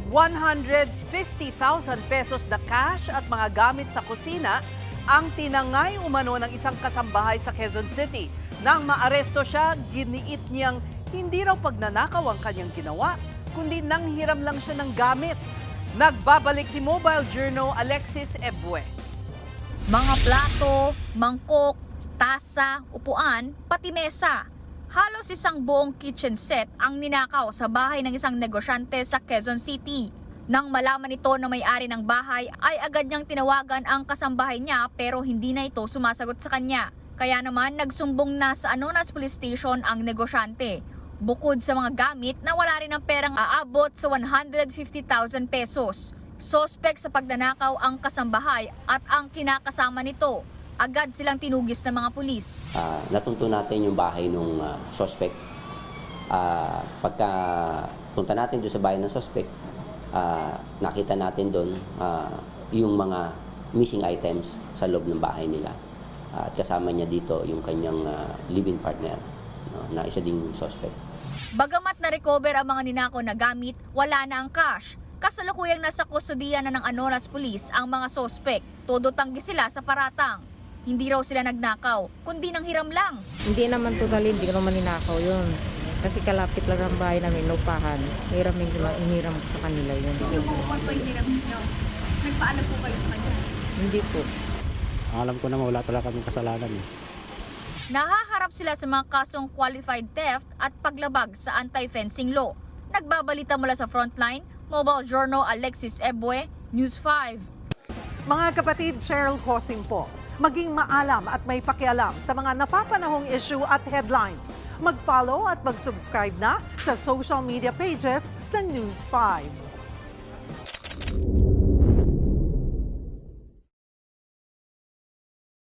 150,000 pesos na cash at mga gamit sa kusina ang tinangay umano ng isang kasambahay sa Quezon City. Nang maaresto siya, giniit niyang hindi raw pagnanakaw ang kanyang ginawa, kundi nanghiram lang siya ng gamit. Nagbabalik si Mobile Journal Alexis Ebue. Mga plato, mangkok, tasa, upuan, pati mesa. Halos isang buong kitchen set ang ninakaw sa bahay ng isang negosyante sa Quezon City. Nang malaman ito na may-ari ng bahay ay agad niyang tinawagan ang kasambahay niya pero hindi na ito sumasagot sa kanya. Kaya naman nagsumbong na sa Anonas Police Station ang negosyante. Bukod sa mga gamit na wala rin ang perang aabot sa 150,000 pesos. Sospek sa pagnanakaw ang kasambahay at ang kinakasama nito. Agad silang tinugis ng mga pulis. Natunto natin yung bahay ng suspect. Pagka punta natin doon sa bahay ng suspect, nakita natin doon yung mga missing items sa loob ng bahay nila. At kasama niya dito yung kanyang living partner, na isa ding suspect. Bagamat na-recover ang mga ninakaw na gamit, wala na ang cash. Kasalukuyang nasa kustodiya na ng Anonas Police ang mga sospek. Todo tanggi sila sa paratang. Hindi raw sila nagnakaw, kundi nang hiram lang. Hindi naman totally, hindi ko naman ninakaw yun. Kasi kalapit lang ang bahay namin, lupahan. Hiniram ko sa kanila yun. Yung upuan po yung hiram nyo, nagpaalam po kayo sa kanya? Hindi po. Alam ko naman wala talaga kaming kasalanan. Nahaharap sila sa mga kasong qualified theft at paglabag sa anti-fencing law. Nagbabalita mula sa Frontline, Mobile Journal Alexis Ebue, News 5. Mga kapatid, Cheryl Cosing po. Maging maalam at may pakialam sa mga napapanahong issue at headlines. Mag-follow at mag-subscribe na sa social media pages ng News 5.